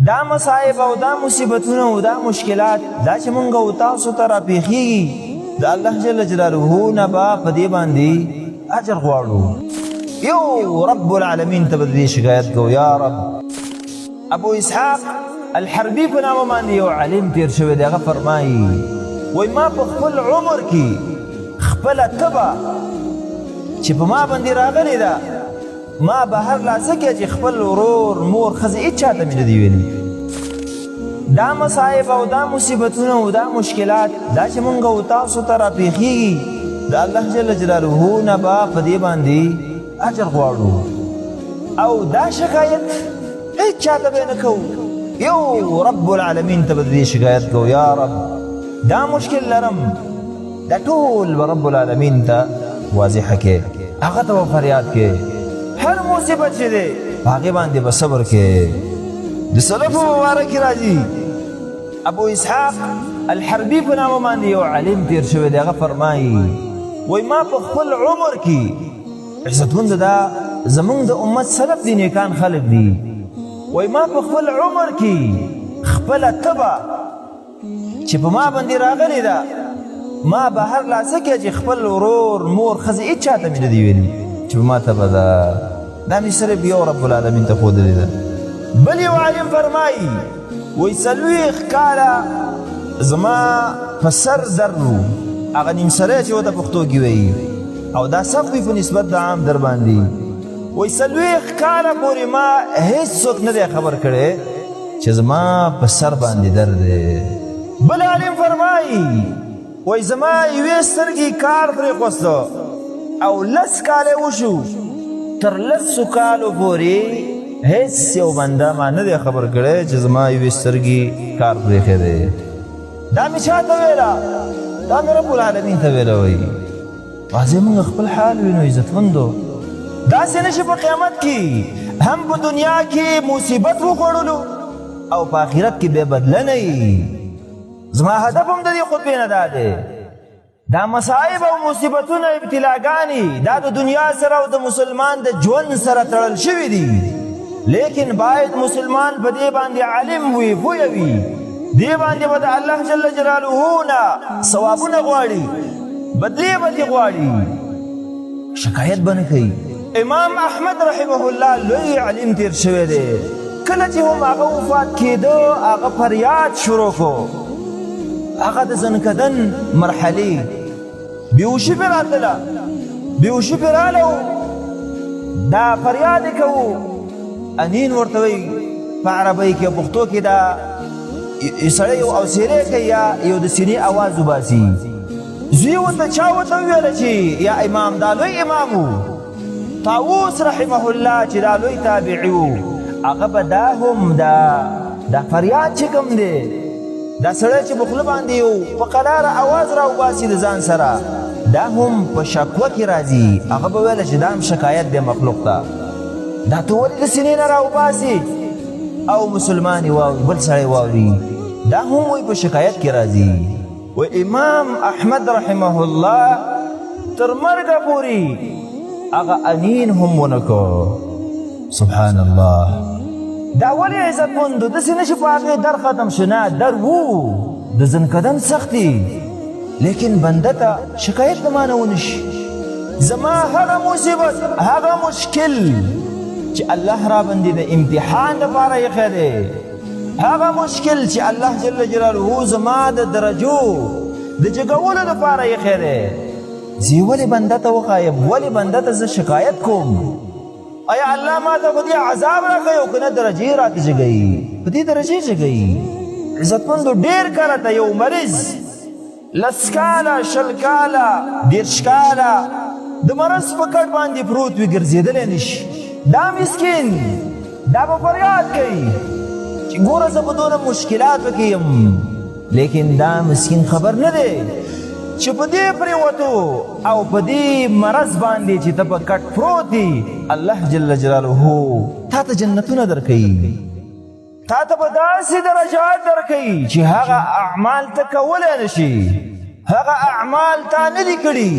دا مصائب او دا مصیبتونه او دا مشکلات دا چې مونږ او تاسو ته راپېښېږي د الله جل جلاله نه به په دې باندې اجر غواړو. یو رب العالمین ته به د دې شکایت کوو، یا رب. ابو اسحاق الحربي په نامه باندې یو عالم تېر شوی دی، هغه فرمایي وایي ما په خپل عمر کې خپله تبه چې په ما باندې راغلې ده ما بهر لاسه کې چې خپل ورور مور ښځې هېڅ چاته مې نه دي ویلي. دا مصائب او دا مصیبتونه او دا مشکلات دا چې مونږ او تاسو ته راپېښېږي د الله جل جلاله نه به په دې باندې اجر غواړو او دا شکایت هېڅ چاته به یې نه کوو. یو رب العالمین ته به د دې شکایت کوو، یا رب دا مشکل لرم، دا ټول به رب العالمین ته واضحه کې، هغه ته به فریاد کې. هر مصیبت چې دی هغې باندې به صبر کې. د سلفو مبارک راځي ابو اسحاق الحربي په نامه باندې یو عالم تېر شوی دی، هغه فرمایي وایي ما په خپل عمر کې عزتمند دا زمونږ د امت سلف دي، نیکان خلک دي، وایي ما په خپل عمر کې خپله تبه چې په ما باندې راغلې ده ما بهر لاسه کې چې خپل ورور مور ښځې هېڅ چاته مې نه دي ویلي چې په ما تبه ده. دا مې صرف یو رب العالمین ته ښودلې ده. بل یو عالم فرمایي وایي 40 کاله زما په سر درد و، هغه نیم سری چې ورته پښتو کې وایي او دا سخت وي په نسبت د عام در باندې. وایي 40 کاله پورې ما هېڅوک نه دی خبر کړی چې زما په سر باندې درد دی. بل عالم فرمایي وایي زما یوې سترګې کار پرېښوسته او 10 کاله وشو، تر 10 کالو پورې هیڅ یو بنده ما نه دی خبر کړی چې زما یوې سترګې کار پرېښی دی. دا مې چا ته ویله؟ دا مې رب العالمین ته ویله. وایي واضح موږ خپل حال وینو عزتمندو. داسې نشي په قیامت کې هم په دنیا کې مصیبت وخوړلو او په آخرت کې بې بدله نه وي. زما هدف هم د دې خطبې نه دا دی، دا مصائب او مصیبتونه ابتلاګانې دا د دنیا سره او د مسلمان د ژوند سره تړل شوي دي، لیکن باید مسلمان په دې باندې عالم وي، پوه وي، دې باندې به د الله جل جلاله نه ثوابونه غواړي، بدلې به دې غواړي، شکایت به نه کوي. امام احمد رحمه الله لوی عالم تیر شوی دی، کله چې هم هغه وفات کېده هغه فریاد شروع کو، هغه د زنکدن مرحلې بیهوشي پرې راتله، بیهوشي پرې راغله، دا فریاد یې کوو انین ورته وایي په عربۍ کې، پښتو کې دا سړی یو اوسیری کوي یا یو د سینې اواز وباسي. زوی ورته چا ورته وویله چې یا امام دا لوی امام و طاووس رحمه الله چې دا لوی تابعي و، هغه به دا هم دا فریاد چې کوم دی دا سړی چې په خوله باندې یو په قلاره اواز راوباسي د ځان سره دا هم په شکوه کې راځي، هغه به ویله چې دا هم شکایت دی مخلوق ته، دا ته ولې د سینې نه راوباسي او مسلمان واوري بل سړی واوري، دا هم وایي په شکایت کې راځي. و امام احمد رحمه الله تر مرګه پورې هغه انین هم ونه کو. سبحان الله. دا ولې عزتمندو داسې نشي په هغې در ختم شو، نه در وو د زنکدن سختي، لیکن بنده ته شکایت د ما نه ونشي. زما هغه مصیبت هغه مشکل چې الله را باندې د امتحان لپاره ایښی دی، هغه مشکل چې الله جل جلاله زما د درجو د جګولو لپاره ایښی دی، زه ولې بنده ته وښایم، ولې بنده ته زه شکایت کوم؟ آیا الله ما ته په دې عذاب راکوي او که نه درجې راته جګوي؟ په دې درجې جګوي. عزتمندو ډېر کله ته یو مریض 10 کاله 20 کاله 30 کاله د مرض په کټ باندې پروت وي، ګرځېدلی نشي، دا مسکین دا به فریاد کوي چې ګوره زه په دونه مشکلاتو کې یم، لیکن دا مسکین خبر نه دی چې په دې پرېوتو او په دې مرض باندې چې ته په کټ پروت یې الله جل جلاله تا ته جنتونه درکوي، تا ته به داسې درجات درکوي چې هغه اعمال ته کولی نشي، هغه اعمال تا نه دي کړي.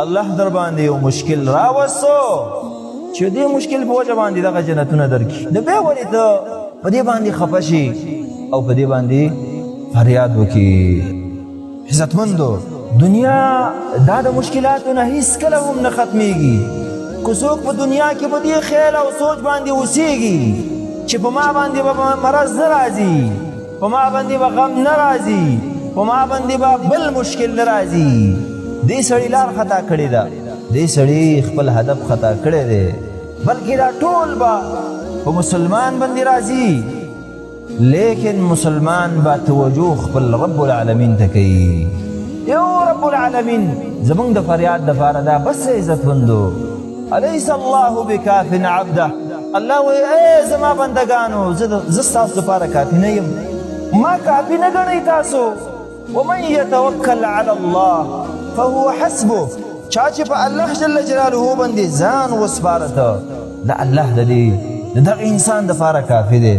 الله در باندې یو مشکل راوستو چې دې مشکل په وجه باندې دغه جنتونه درکړي، نو بیا ولې ته په دې باندې خفه شي او په دې باندې فریاد وکړي. عزتمندو، دنیا دا د مشکلاتو نه هیڅکله هم نه ختمیږي. که څوک په دنیا کې په دې خیال او سوچ باندې اوسېږي چې په ما باندې به مرض نه راځي، په ما باندې به غم نه راځي، په ما باندې به بل مشکل نه راځي، دې سړي لار خطا کړې ده، دې سړي خپل هدف خطا کړی دی. بلکې دا ټول به په مسلمان باندې راځي، لیکن مسلمان با توجه خپل رب العالمین ته کوي. یو رب العالمین زمونږ د فریاد دپاره دا بس عزتمندو. الیس الله بکاف عبده، الله وایي ای زما بندګانو زه ستاسو دپاره کافي نه یم، ما کافي نه ګڼئ تاسو. ومن یتوکل علی الله فهو حسبه، چا چې په الله جل جلاله باندې ځان وسپاره ته، د الله د دغه انسان دپاره کافي دی.